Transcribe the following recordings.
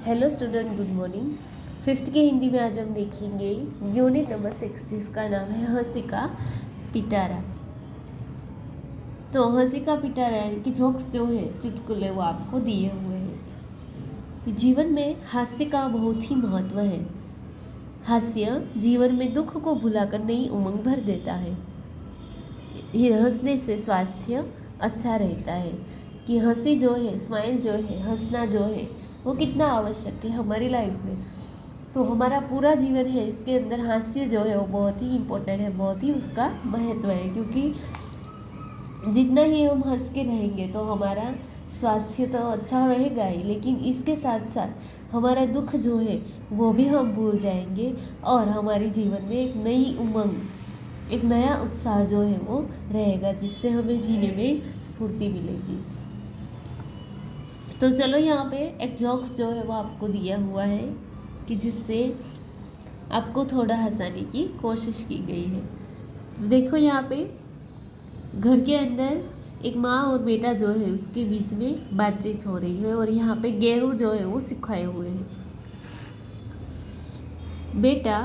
Hello student, good morning. Fifth के हिंदी में आज हम देखेंगे यूनिट नंबर 6 जिसका नाम है हंसी का पिटारा। तो हंसी का पिटारा यानी कि जोक्स जो है, चुटकुले, वो आपको दिए हुए हैं। जीवन में हास्य का बहुत ही महत्व है। हास्य जीवन में दुख को भुलाकर नई उमंग भर देता है। ये हंसने से स्वास्थ्य अच्छा रहता है। कि हंसी जो है, स्माइल जो है, हंसना जो है, वो कितना आवश्यक है हमारी लाइफ में। तो हमारा पूरा जीवन है, इसके अंदर हास्य जो है वो बहुत ही इम्पोर्टेंट है, बहुत ही उसका महत्व है। क्योंकि जितना ही हम हंस के रहेंगे तो हमारा स्वास्थ्य तो अच्छा रहेगा ही, लेकिन इसके साथ साथ हमारा दुख जो है वो भी हम भूल जाएंगे और हमारे जीवन में एक नई उमंग, एक नया उत्साह जो है वो रहेगा, जिससे हमें जीने में स्फूर्ति मिलेगी। तो चलो, यहाँ पे एक जोक्स जो है वो आपको दिया हुआ है कि जिससे आपको थोड़ा हंसाने की कोशिश की गई है। तो देखो, यहाँ पे घर के अंदर एक माँ और बेटा जो है उसके बीच में बातचीत हो रही है और यहाँ पे गेहूँ जो है वो सिखाए हुए हैं। बेटा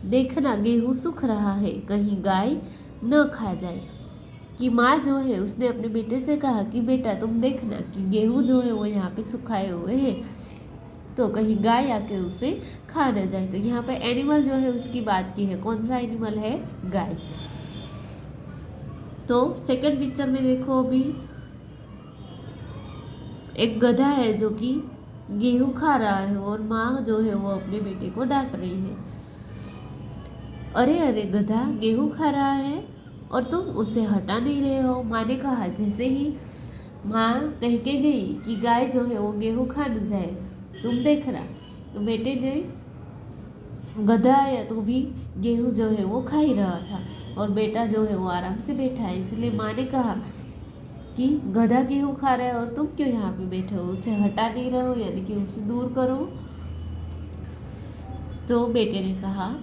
देखना, गेहूँ सूख रहा है, कहीं गाय न खा जाए। कि माँ जो है उसने अपने बेटे से कहा कि बेटा तुम देखना कि गेहूँ जो है वो यहाँ पे सुखाए हुए हैं, तो कहीं गाय आके उसे खा न जाए। तो यहाँ पे एनिमल जो है उसकी बात की है। कौन सा एनिमल है? गाय। तो सेकंड पिक्चर में देखो, अभी एक गधा है जो कि गेहूं खा रहा है और माँ जो है वो अपने बेटे को डांट रही है। अरे अरे गधा, गेहूं खा रहा है और तुम उसे हटा नहीं रहे हो। माँ ने कहा। जैसे ही माँ कह के गई कि गाय जो है वो गेहूं खा न जाए, तुम देखना, तो बेटे ने, गधा आया तो भी गेहूं जो है वो खा ही रहा था और बेटा जो है वो आराम से बैठा है। इसलिए माँ ने कहा कि गधा गेहूं खा रहा है और तुम क्यों यहाँ पे बैठे हो, उसे हटा नहीं रहे हो, यानी कि उसे दूर करो। तो बेटे ने कहा,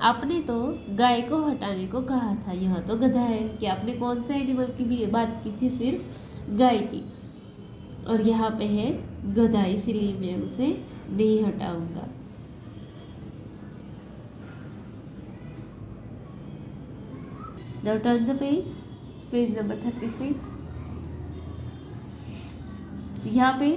आपने तो गाय को हटाने को कहा था, यह तो गधा है। कि आपने कौन से एनिमल की भी बात की थी? सिर्फ गाय की। और यहाँ पे है गधा, इसीलिए मैं उसे नहीं हटाऊंगा। Now turn the page number 36। तो यहाँ पे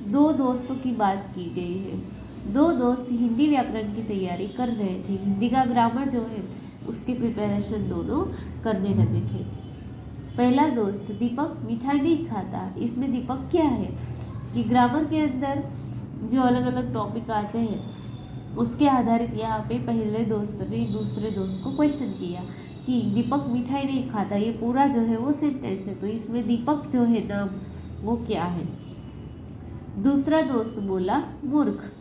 दो दोस्तों की बात की गई है। दो दोस्त हिंदी व्याकरण की तैयारी कर रहे थे। हिंदी का ग्रामर जो है उसकी प्रिपरेशन दोनों करने लगे थे। पहला दोस्त, दीपक मिठाई नहीं खाता। इसमें दीपक क्या है? कि ग्रामर के अंदर जो अलग अलग टॉपिक आते हैं उसके आधारित यहाँ पे पहले दोस्त ने दूसरे दोस्त को क्वेश्चन किया कि दीपक मिठाई नहीं खाता। ये पूरा जो है वो सेंटेंस है, तो इसमें दीपक जो है नाम वो क्या है? दूसरा दोस्त बोला मूर्ख,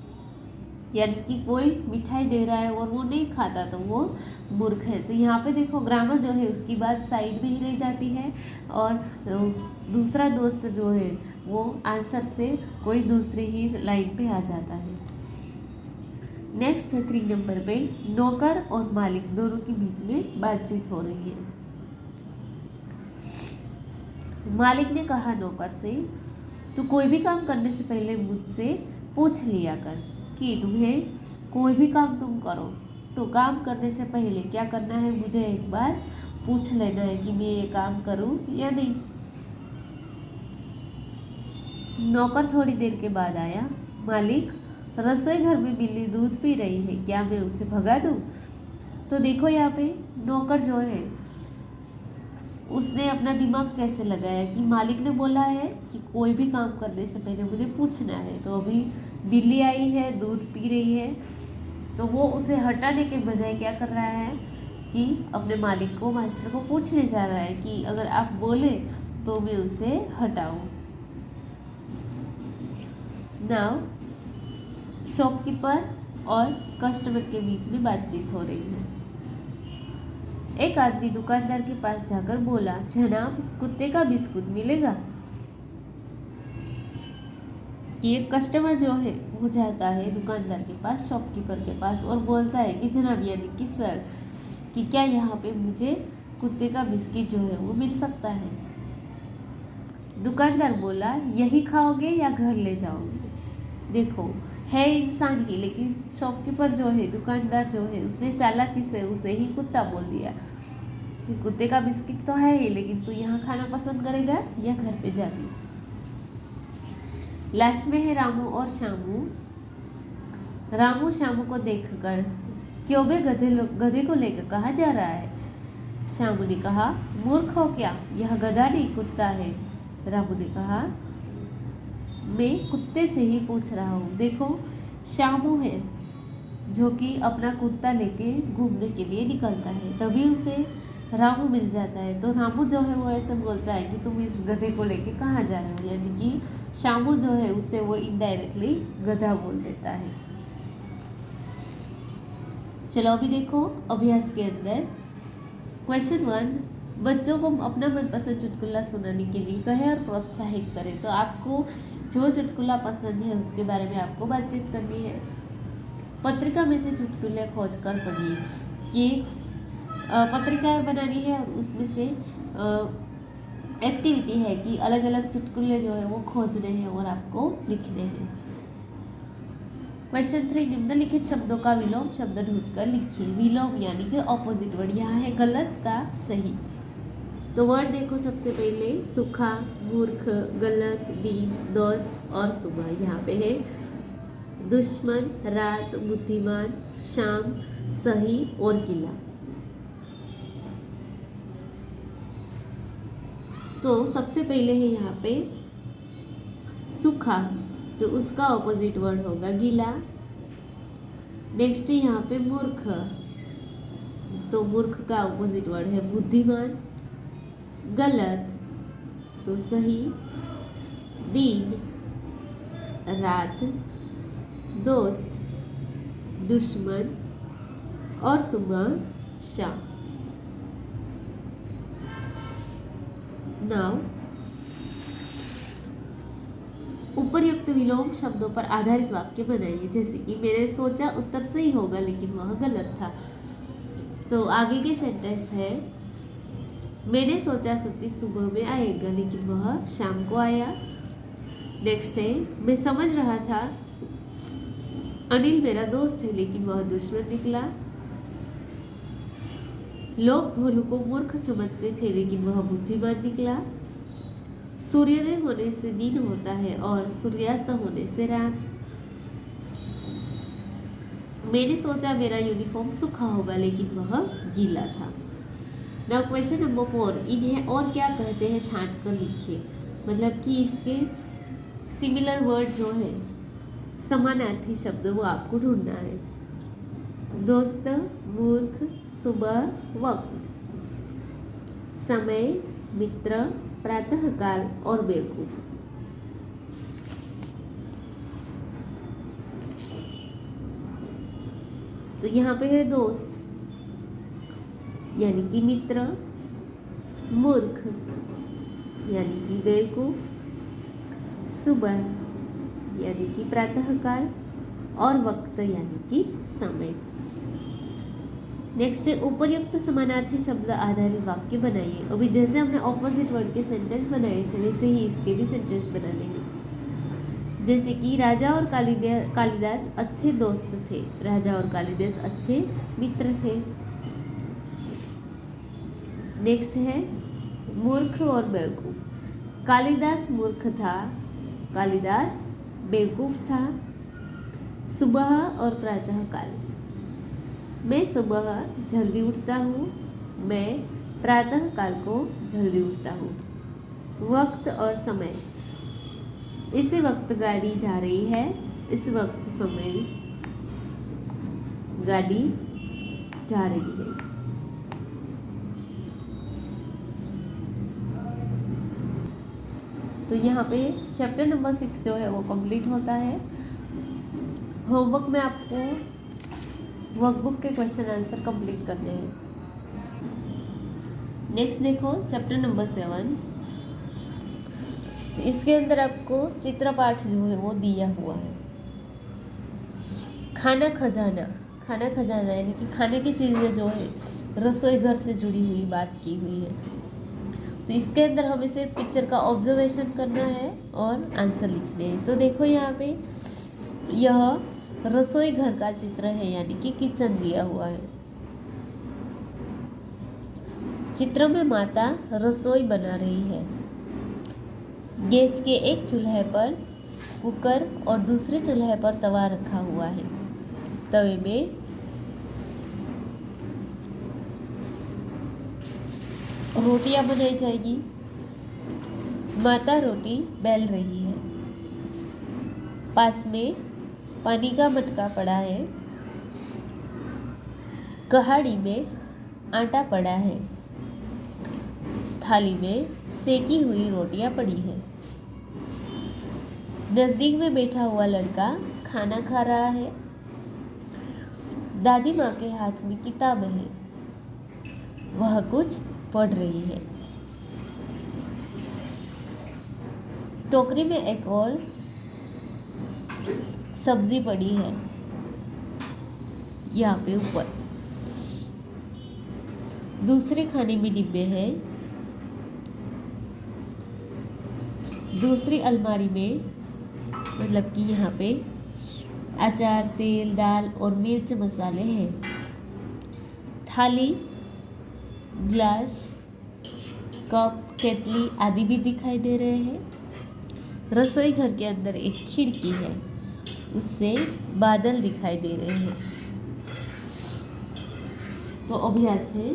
यानी कि कोई मिठाई दे रहा है और वो नहीं खाता तो वो मूर्ख है। तो यहाँ पे देखो, ग्रामर जो है उसकी बात साइड में ही रह जाती है और दूसरा दोस्त जो है वो आंसर से कोई दूसरे ही लाइन पे आ जाता है। नेक्स्ट है 3 नंबर पे, नौकर और मालिक दोनों के बीच में बातचीत हो रही है। मालिक ने कहा नौकर से, तू कोई भी काम करने से पहले मुझसे पूछ लिया कर कि तुम्हें कोई भी काम तुम करो तो काम करने से पहले क्या करना है, मुझे एक बार पूछ लेना है कि मैं ये काम करूं या नहीं। नौकर थोड़ी देर के बाद आया। मालिक, रसोई घर में बिल्ली दूध पी रही है, क्या मैं उसे भगा दूं? तो देखो, यहाँ पे नौकर जो है उसने अपना दिमाग कैसे लगाया कि मालिक ने बोला है कि कोई भी काम करने से पहले मुझे पूछना है। तो अभी बिल्ली आई है, दूध पी रही है, तो वो उसे हटाने के बजाय क्या कर रहा है कि अपने मालिक को, मास्टर को पूछने जा रहा है कि अगर आप बोले तो मैं उसे हटाऊं। नाउ शॉपकीपर और कस्टमर के बीच में बातचीत हो रही है। एक आदमी दुकानदार के पास जाकर बोला, जनाब कुत्ते का बिस्कुट मिलेगा? कि एक कस्टमर जो है वो जाता है दुकानदार के पास, शॉपकीपर के पास, और बोलता है कि जनाब, यानी कि सर, कि क्या यहाँ पे मुझे कुत्ते का बिस्किट जो है वो मिल सकता है? दुकानदार बोला, यही खाओगे या घर ले जाओगे? देखो, है इंसान ही, लेकिन शॉपकीपर जो है, दुकानदार जो है, उसने चालाकी से उसे ही कुत्ता बोल दिया कि कुत्ते का बिस्किट तो है ही, लेकिन तू यहाँ खाना पसंद करेगा या घर पे जाके। लास्ट में है रामू और श्यामू। रामू श्यामू को देखकर, क्यों बे गधे को लेकर कहाँ जा रहा है? श्यामू ने कहा, मूर्ख हो क्या, यह गधा नहीं कुत्ता है। रामू ने कहा, मैं कुत्ते से ही पूछ रहा हूँ। देखो, श्यामू है जो कि अपना कुत्ता लेके घूमने के लिए निकलता है, तभी उसे रामू मिल जाता है। तो रामू जो है वो ऐसे बोलता है कि तुम इस गधे को लेके कहाँ जा रहे हो, यानी कि श्यामू जो है उसे वो इनडायरेक्टली गधा बोल देता है। चलो अभी देखो अभ्यास के अंदर क्वेश्चन 1, बच्चों को अपना मनपसंद चुटकुला सुनाने के लिए कहें और प्रोत्साहित करें। तो आपको जो चुटकुला पसंद है उसके बारे में आपको बातचीत करनी है। पत्रिका में से चुटकुले खोज कर पढ़िए। ये पत्रिकाएं बनानी है और उसमें से एक्टिविटी है कि अलग अलग चुटकुले जो है वो खोजने हैं और आपको लिखने हैं। क्वेश्चन 3, निम्नलिखित शब्दों का विलोम शब्द ढूंढकर लिखिए। विलोम यानी कि ऑपोजिट वर्ड, यहाँ है गलत का सही। तो वर्ड देखो, सबसे पहले सूखा, मूर्ख, गलत, दीन, दोस्त और सुबह। यहाँ पे है दुश्मन, रात, बुद्धिमान, शाम, सही और गीला। तो सबसे पहले है यहाँ पे सूखा, तो उसका ऑपोजिट वर्ड होगा गीला। नेक्स्ट है यहाँ पे मूर्ख, तो मूर्ख का ऑपोजिट वर्ड है बुद्धिमान। गलत तो सही। दिन, रात, दोस्त, दुश्मन और सुबह, शाम। नाउ उपर्युक्त विलोम शब्दों पर आधारित वाक्य बनाइए। जैसे कि मैंने सोचा उत्तर सही होगा लेकिन वह गलत था। तो आगे के सेंटेंस है, मैंने सोचा सतीश सुबह में आएगा लेकिन वह शाम को आया। नेक्स्ट है, मैं समझ रहा था अनिल मेरा दोस्त है लेकिन वह दुश्मन निकला। लोग भोलू को मूर्ख समझते थे लेकिन वह बुद्धिमान निकला। सूर्योदय होने से दिन होता है और सूर्यास्त होने से रात। मैंने सोचा मेरा यूनिफॉर्म सूखा होगा लेकिन वह गीला था। नाउ क्वेश्चन नंबर 4, इन्हें और क्या कहते हैं छांट कर लिखिए। मतलब कि इसके सिमिलर वर्ड जो है, समानार्थी शब्द, वो आपको ढूंढना है। दोस्त, मूर्ख, सुबह, वक्त, समय, मित्र, प्रातःकाल और बेवकूफ। तो यहाँ पे है दोस्त यानी कि मित्र, मूर्ख यानी कि बेवकूफ, सुबह यानी कि प्रातःकाल और वक्त यानी कि समय। नेक्स्ट है, उपर्युक्त समानार्थी शब्द आधारित वाक्य बनाइए। अभी जैसे हमने ऑपोजिट वर्ड के सेंटेंस बनाए थे वैसे ही इसके भी सेंटेंस बनाने हैं। जैसे कि राजा और कालिदास अच्छे दोस्त थे, राजा और कालिदास अच्छे मित्र थे। नेक्स्ट है मूर्ख और बेवकूफ। कालिदास मूर्ख था, कालिदास बेवकूफ था। सुबह और प्रातःकाल, मैं सुबह जल्दी उठता हूँ, मैं प्रातःकाल को जल्दी उठता हूँ। वक्त और समय, इस वक्त गाड़ी जा रही है, इस वक्त समय गाड़ी जा रही है। तो यहाँ पे चैप्टर नंबर 6 जो है वो कंप्लीट होता है। होमवर्क में आपको वर्कबुक के क्वेश्चन आंसर कंप्लीट करने हैं। नेक्स्ट देखो चैप्टर नंबर 7। तो इसके अंदर आपको चित्र पाठ जो है वो दिया हुआ है। खाना खजाना, खाना खजाना यानी कि खाने की चीज़ें जो है रसोई घर से जुड़ी हुई बात की हुई है। तो इसके अंदर हमें सिर्फ पिक्चर का ऑब्जर्वेशन करना है और आंसर लिखने हैं। तो देखो यहाँ पे यह रसोई घर का चित्र है, यानी कि किचन दिया हुआ है। चित्र में माता रसोई बना रही है। गैस के एक चूल्हे पर कुकर और दूसरे चूल्हे पर तवा रखा हुआ है। तवे में रोटियां बनाई जाएगी। माता रोटी बेल रही है। पास में पानी का मटका पड़ा है। कहाड़ी में आटा पड़ा है। थाली में सेकी हुई रोटियां पड़ी है। नजदीक में बैठा हुआ लड़का खाना खा रहा है। दादी माँ के हाथ में किताब है। वह कुछ पढ़ रही है। टोकरी में एक और सब्जी पड़ी है, यहाँ पे ऊपर। दूसरे खाने में डिब्बे हैं। दूसरी अलमारी में, मतलब कि यहाँ पे अचार, तेल, दाल और मिर्च मसाले हैं। थाली, ग्लास, कप, केतली आदि भी दिखाई दे रहे हैं। रसोई घर के अंदर एक खिड़की है, उससे बादल दिखाई दे रहे हैं। तो अभ्यास है।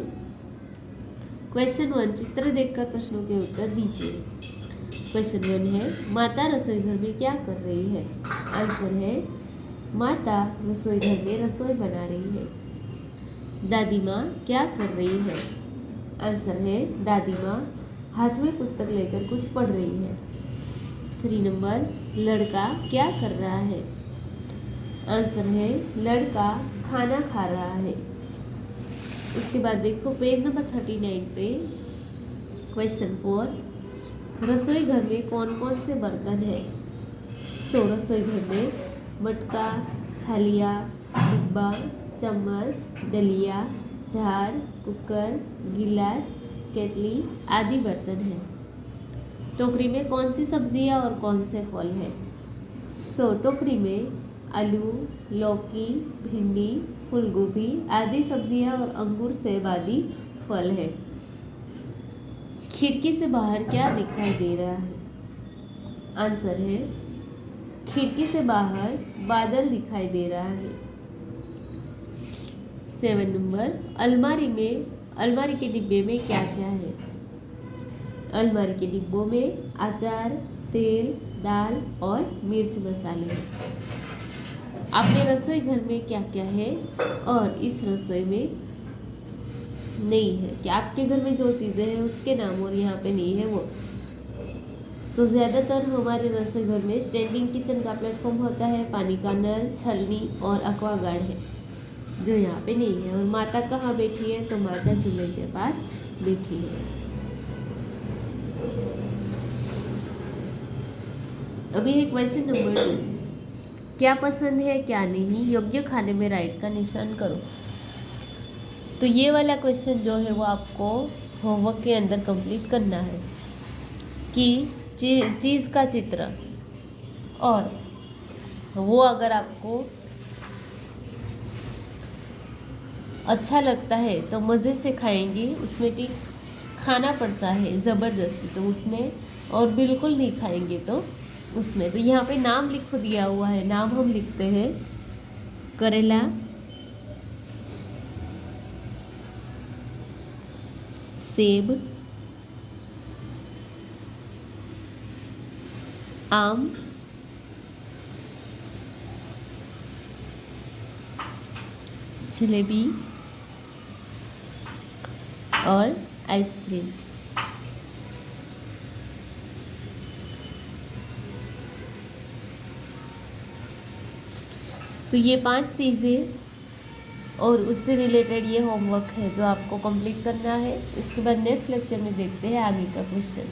क्वेश्चन 1, चित्र देखकर प्रश्नों के उत्तर दीजिए। क्वेश्चन 1 है, माता रसोई घर में क्या कर रही है? आंसर है, माता रसोई घर में रसोई बना रही है। दादी माँ क्या कर रही है? आंसर है, दादी माँ हाथ में पुस्तक लेकर कुछ पढ़ रही है। 3 नंबर, लड़का क्या कर रहा है? आंसर है, लड़का खाना खा रहा है। उसके बाद देखो पेज नंबर 39 पे क्वेश्चन 4, रसोई घर में कौन कौन से बर्तन हैं? तो रसोई घर में मटका, थालिया, डिब्बा, चम्मच, डलिया, जार, कुकर, गिलास, केतली आदि बर्तन हैं। टोकरी में कौन सी सब्जियां और कौन से फल हैं? तो टोकरी में आलू, लौकी, भिंडी, फूलगोभी आदि सब्जियां और अंगूर, सेब आदि फल हैं। खिड़की से बाहर क्या दिखाई दे रहा है? आंसर है, खिड़की से बाहर बादल दिखाई दे रहा है। 7 नंबर, अलमारी के डिब्बे में क्या क्या है? अलमारी के डिब्बों में अचार, तेल, दाल और मिर्च मसाले हैं। आपके रसोई घर में क्या क्या है और इस रसोई में नहीं है? कि आपके घर में जो चीज़ें हैं उसके नाम और यहाँ पे नहीं है वो। तो ज़्यादातर हमारे रसोई घर में स्टैंडिंग किचन का प्लेटफॉर्म होता है, पानी का नल, छलनी और एक्वागार्ड है, जो यहाँ पे नहीं है। और माता कहाँ बैठी है? तो माता चूल्हे के पास बैठी है। अभी है क्वेश्चन नंबर 2, क्या पसंद है क्या नहीं, योग्य खाने में राइट का निशान करो। तो ये वाला क्वेश्चन जो है वो आपको होमवर्क के अंदर कंप्लीट करना है कि चीज़ का चित्र, और वो अगर आपको अच्छा लगता है तो मज़े से खाएंगे, उसमें टिक खाना पड़ता है ज़बरदस्ती तो उसमें, और बिल्कुल नहीं खाएंगे तो उसमें। तो यहाँ पे नाम लिख दिया हुआ है, नाम हम लिखते हैं करेला, सेब, आम, जलेबी और आइसक्रीम। तो ये 5 चीज़ें और उससे रिलेटेड ये होमवर्क है जो आपको कंप्लीट करना है। इसके बाद नेक्स्ट लेक्चर में देखते हैं आगे का क्वेश्चन।